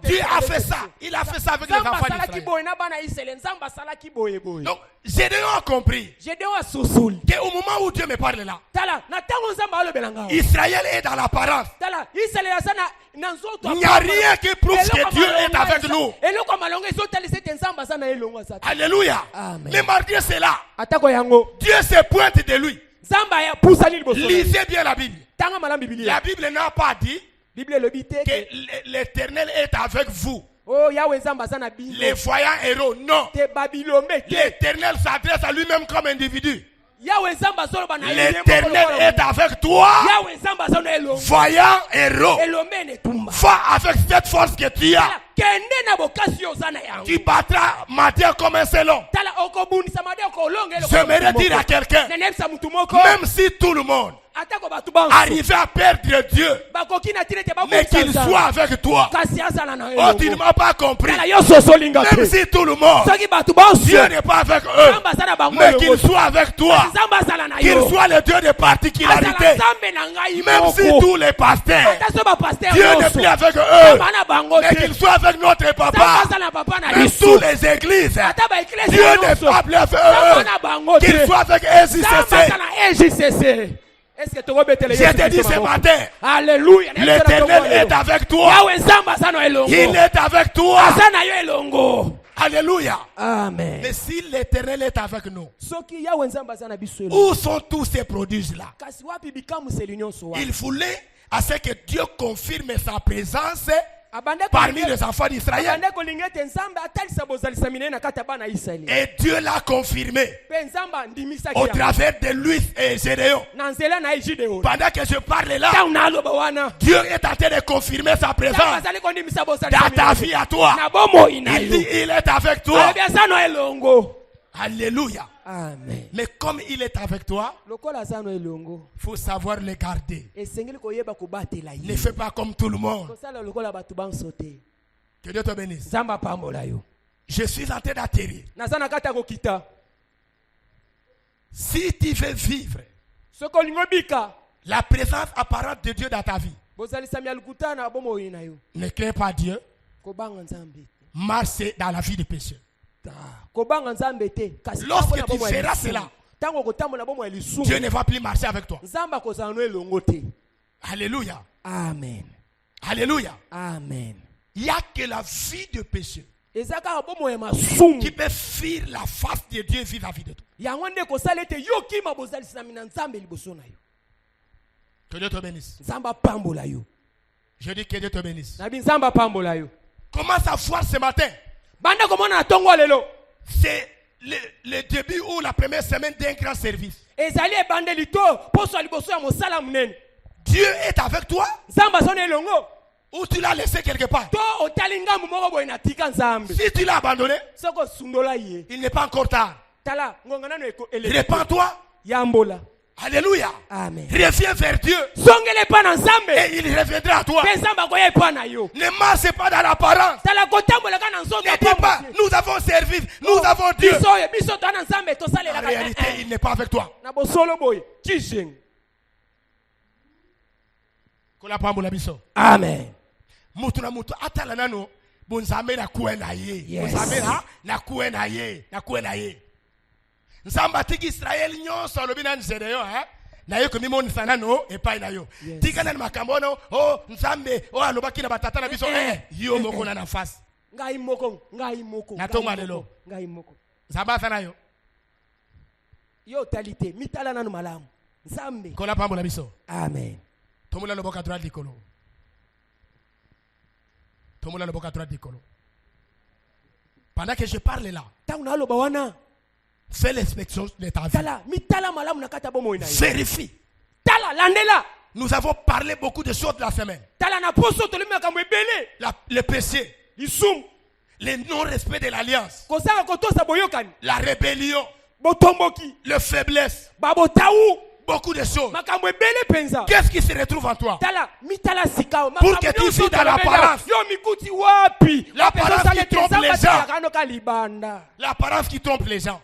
Dieu a fait ça. Il a fait ça avec les enfants d'Israël. Donc, Gédéon a compris qu'au moment où Dieu me parle là, Israël est dans l'apparence. Il n'y a rien qui prouve que Dieu est avec nous. Alléluia. Mais malgré cela, Dieu se pointe de lui. Lisez bien la Bible. La Bible n'a pas dit que l'Éternel est avec vous. Les voyants héros, non. L'Éternel s'adresse à lui-même comme individu. L'Éternel est avec toi, voyant héros. Va avec cette force que tu as. Tu battras matière comme un selon. J'aimerais dire à quelqu'un, même si tout le monde arrivait à perdre Dieu, mais qu'il soit avec toi. Oh, tu ne m'as pas compris. Même si tout le monde, Dieu n'est pas avec eux, mais qu'il soit avec toi, qu'il soit le Dieu de particularité. Même si tous les pasteurs, Dieu n'est plus avec eux, mais qu'il soit avec notre papa. Même tous les églises, Dieu n'est pas plus avec eux, qu'il soit avec SJCC. Je te dis ce matin, Alléluia. l'Éternel est avec toi. Il est avec toi. Alléluia. Amen. Mais si l'Éternel est avec nous, où sont tous ces prodiges-là? Il voulait à ce que Dieu confirme sa présence parmi les enfants d'Israël. Et Dieu l'a confirmé au travers de lui et Gédéon. Pendant que je parle là, Dieu est en train de confirmer sa présence dans ta vie à toi. Il dit il est avec toi. Alléluia. Amen. Mais comme il est avec toi, il faut savoir le garder. Ne fais pas comme tout le monde. Que Dieu te bénisse. Je suis en train d'atterrir. Si tu veux vivre la présence apparente de Dieu dans ta vie, ne crains pas Dieu. Marche dans la vie du pécheur. Lorsque tu feras cela, Dieu ne va plus marcher avec toi. Alléluia. Amen. Alléluia. Amen. Il n'y a que la vie de péché qui peut fuir la face de Dieu vis-à-vis de toi. Que Dieu te bénisse. Je dis que Dieu te bénisse. Commence à voir ce matin. C'est le début ou la première semaine d'un grand service. Dieu est avec toi ou tu l'as laissé quelque part. Si tu l'as abandonné, il n'est pas encore tard. Répands-toi. Alléluia. Amen. Reviens vers Dieu et il reviendra à toi. Ne marche pas dans l'apparence. Ne dis pas nous avons servi, nous avons Dieu. En réalité, il n'est pas avec toi. Amen. Nzamba tiki Israël nyonso alobi na Gédéon na yo komi monisa nano epai na yo tika na makambo no oh Nzambe oh alobaki na batata na biso yo moko na face ngai moko na tonga lelo Nzamba sana yo talite mitala nanu malamu Nzambe kola pambo la biso. Amen. Tomula loboka droit likolo. Tomula loboka droit likolo. Pendant que je parle là, tauna loba wana fais l'inspection de ta vie. Vérifie. Nous avons parlé beaucoup de choses de la semaine. Le péché. Le non-respect de l'alliance. La rébellion. La faiblesse. Beaucoup de choses. Qu'est-ce qui se retrouve en toi? Pour que tu vis dans l'apparence. L'apparence qui trompe les gens. L'apparence qui trompe les gens.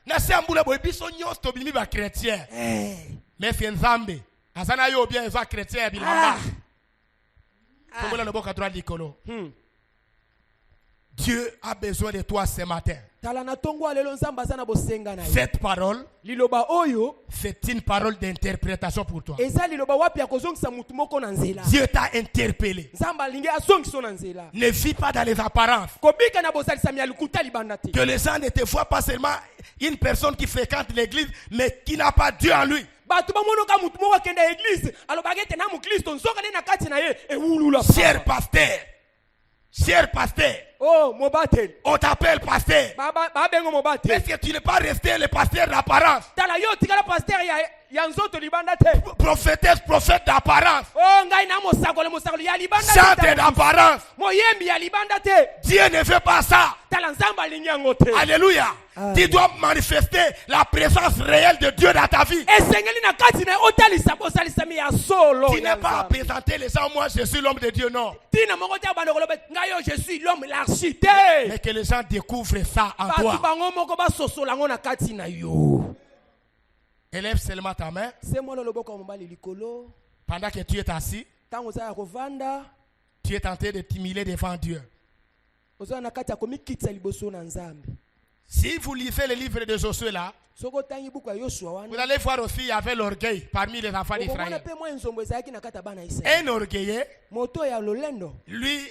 Na se ambula boy biso nyos to bimi ba chrétien. Mais c'est Nzambe Azana yo bien eza chrétien bilamba. Tombola le boka droit likolo. Dieu a besoin de toi ce matin. Cette parole, c'est une parole d'interprétation pour toi. Dieu t'a interpellé. Ne vis pas dans les apparences. Que les gens ne te voient pas seulement une personne qui fréquente l'église, mais qui n'a pas Dieu en lui. Cher pasteur, on t'appelle pasteur. Est-ce que tu n'es pas resté le pasteur d'apparence? Prophétesse, prophète d'apparence. Chanteur d'apparence. Dieu ne fait pas ça. Alléluia. Tu dois manifester la présence réelle de Dieu dans ta vie. Tu n'es pas à présenter les gens, moi je suis l'homme de Dieu, non. Je suis l'homme, l'architecte. Mais que les gens découvrent ça en toi. Élève seulement ta main. Pendant que tu es assis, tu es tenté de t'humilier devant Dieu. Si vous lisez le livre de Josué là, vous allez voir aussi il y avait l'orgueil parmi les enfants d'Israël. Un orgueilleux, lui,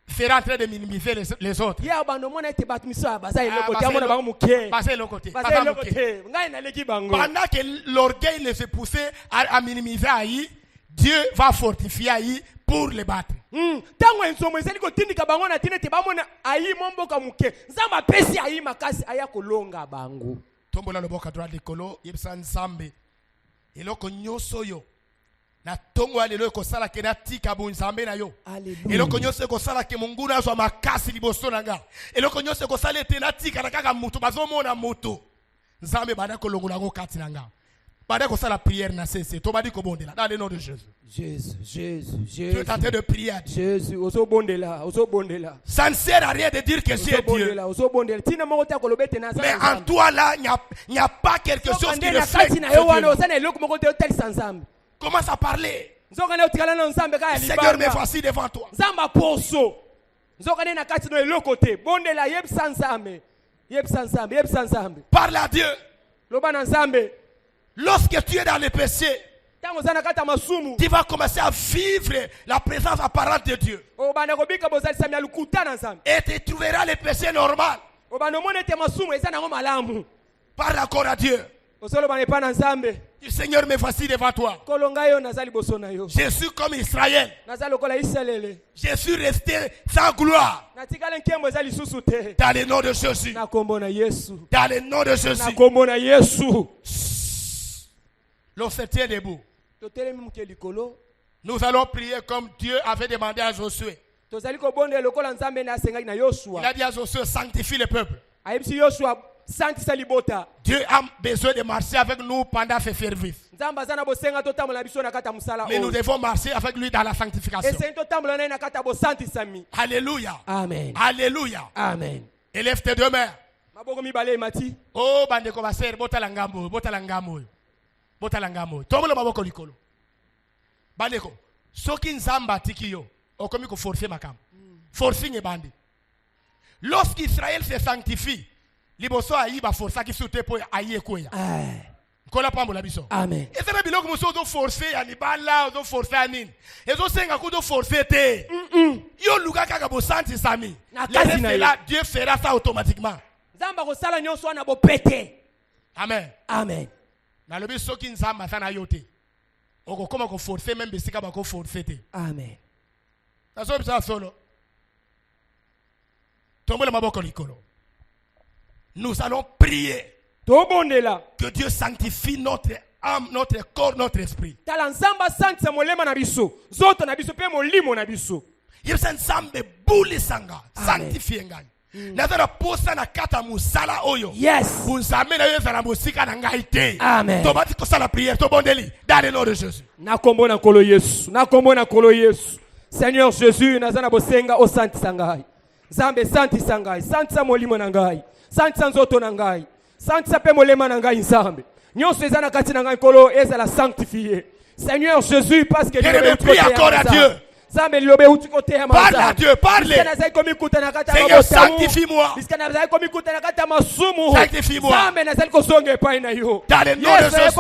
sera en train de minimiser les autres. Passez le côté. Pendant que l'orgueil ne se poussait à minimiser Aïe, Dieu va fortifier Aïe pour les battre. Tombola le boka droit likolo yebsa nzambe eloko nyoso yo na tongo alelo ko sala ke na tika bu nzambe na yo eloko nyoso ko sala ke munguna zo makasi liboso nanga eloko nyoso ko sala te na tika na kaka mutu bazomona mutu nzambe bana ko longola ko kati nanga bana ko sala prière na cesse to badi ko bondela dans le nom de Jésus. Jésus. Tu es en train de prier. Jésus, ça ne sert à rien de dire que c'est Dieu. Mais en toi là, il n'y a pas quelque chose qui reflète Dieu. Commence à parler. Seigneur, me voici devant toi. Parle à Dieu. Lorsque tu es dans le péché, tu vas commencer à vivre la présence apparente de Dieu. Et tu trouveras le péché normal. Parle encore à Dieu. Le Seigneur, me voici devant toi. Je suis comme Israël. Je suis resté sans gloire. Dans le nom de Jésus. Dans le nom de Jésus. Lorsque tu es debout, nous allons prier comme Dieu avait demandé à Josué. Il a dit à Josué, sanctifie le peuple. Dieu a besoin de marcher avec nous pendant ce service. Mais nous devons marcher avec lui dans la sanctification. Alléluia. Amen. Alléluia. Amen. Élève tes deux mains. Oh, bandeko baser, botalangambo, botalangambo. Botalangambo. Tomolo maboko likolo. Bandeko, soki nzamba tikiyo, okomi ko forcer makam. Forcing ebandi. Lorsqu'Israël se sanctifie, liboso ayi ba força ki soute po ayi ekoya. Kola pambo la biso. Amen. Ezana biloko muso do forcer ya libala, do forcer anin. Ezo senga ko do forcer te. Yo luka kaka bo santi sami. Là, Dieu fera ça automatiquement. Zamba ko sala nyonso ana bo pété. Amen. Amen. Na lobi soki nzamba sana yote. Oko koma ko forcer même bisika ba ko forcer te. Amen. Na so bisa solo. Tombe le maboko likolo. Nous allons prier que Dieu sanctifie notre âme, notre corps, notre esprit. Yebsa nzambe buli sanga sanctifie ngani. Nazara posa na kata musala oyo. Yes. Bunzame na yeza na musika na ngai te. Amen. Tobati ko sala prière to bondeli dans le nom de Jésus. Na kombo na kolo Yesu. Na kombo na kolo Yesu. Seigneur Jésus, nazana bosenga o santi sangai. Zambe santi sangai. Santi sa molimo na ngai. Santi sa nzoto na ngai. Sanctifie pe molema na ngai nzambe. Nyonso eza na kati na ngai nkolo ezala sanctifié. Seigneur Jésus, parce que Bien-aimé, prie encore à Dieu. Parle à Dieu, parlez. Seigneur, sanctifie-moi. Sanctifie-moi. Dans le nom de Jésus.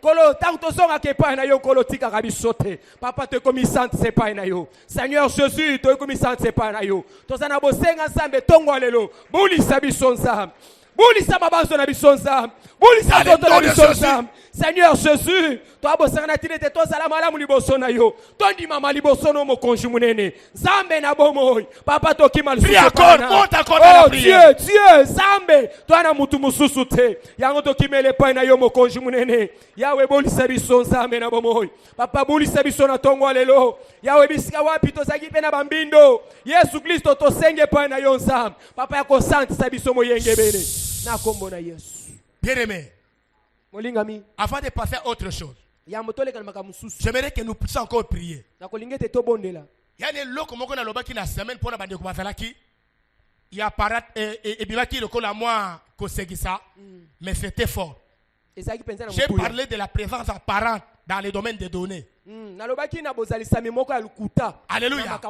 Kolo tant tozonga ke pa na yo kolo tika kabisote papa te komi sante se pa na yo Seigneur Jésus to komi sante se pa na yo tozana bosenga nzambe tongo lelo bulisa biso nzambe bulisa mabazo na biso nzambe bulisa toto na biso nzambe Seigneur Jésus to abosanga na tinete tozala malamu liboso na yo tondi mama liboso no mokonzi munene nzambe na bomoyi papa to kimal prie encore monte encore dans la prière. Dieu nzambe to ana mutu mususu te yango to kimele pa na yo mokonzi munene yawe bolisa biso nzambe na bomoyi papa bolisa biso na tongo lelo yawe bisika wapi tozaki pe na bambindo Yesu Kristo to senge pa na yo nzambe papa yako sante sa biso moyenge bene na kombo na Yesu. Bien-aimé, avant de passer à autre chose, j'aimerais que nous puissions encore prier. Il y a des lots comme on a l'obaki la semaine pour la bande de il y a parat et bien qui le colle à moi ça, mais c'était fort. J'ai parlé de la présence apparente dans les domaines des données. Alléluia.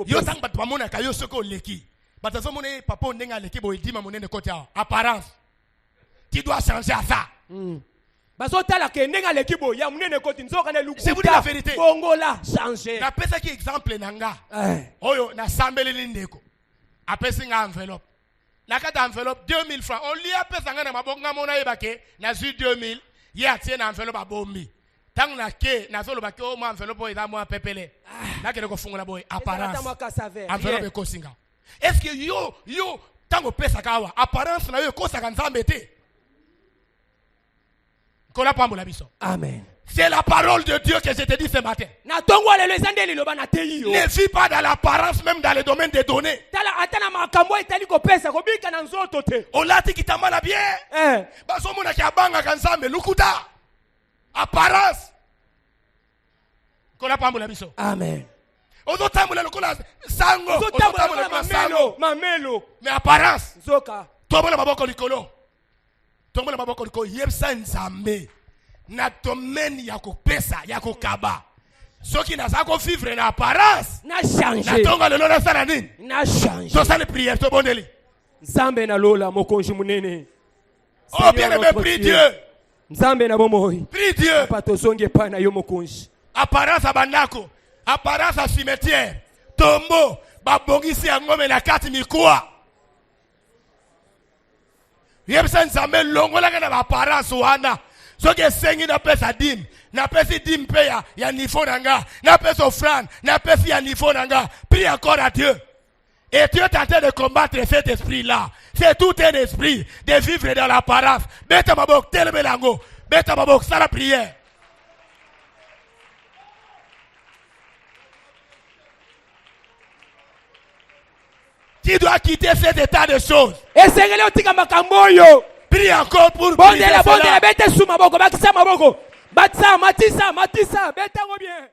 Yo sang bat pamona kayo soko leki. Batazo mone papa ondenga leki bo idima monene côté apparence. Qui doit changer à ça. C'est vous dire la vérité. Bongola changer. Na pesa ki exemple nanga. Oyo na sambeli lindeko. Apesi nga enveloppe. Na kata enveloppe 2000 francs. On lui a pesa nga na mabonga mona yebake na zu 2000. Ye atie na enveloppe a bombi. Tant na ke na zolo bake o ma enveloppe eza mo pepele. Na ke ko fungola boy apparence. Enveloppe ko singa. Est-ce que yo tango pesa kawa apparence na yo ko saka nzambe te? Amen. C'est la parole de Dieu que je te dis ce matin. Ne vis pas dans l'apparence, même dans le domaine des données. On l'a dit qu'il t'a mal à bien. Apparence. Amen. Mais apparence. Tombola maboko liko yebsa nzambe na domaine ya kopesa ya kokaba soki naza ko vivre na apparence na changer na tonga lelo na sala nini na changer to sala prière to bondeli nzambe na lola mokonzi munene oh bien aimé prie Dieu nzambe na bomoyi prie Dieu papa tozonge pa na yo mokonzi apparence abandako apparence a cimetière tombo babongisi yango me na kati mikwa yebisa nzambe longola kana apparence wana soki sengi na pesa dim na pesi dim pe ya niveau nanga na pesa offrande na pesi ya niveau nanga prie encore à Dieu et Dieu est en train de combattre cet esprit là c'est tout un esprit de vivre dans l'apparence beta mabok telebelango beta mabok sala prière. Qui doit quitter cet état de choses? Prie encore pour briser cela. Bondela, bete suma boko, bakisa maboko. Batsa, matisa, beta bien.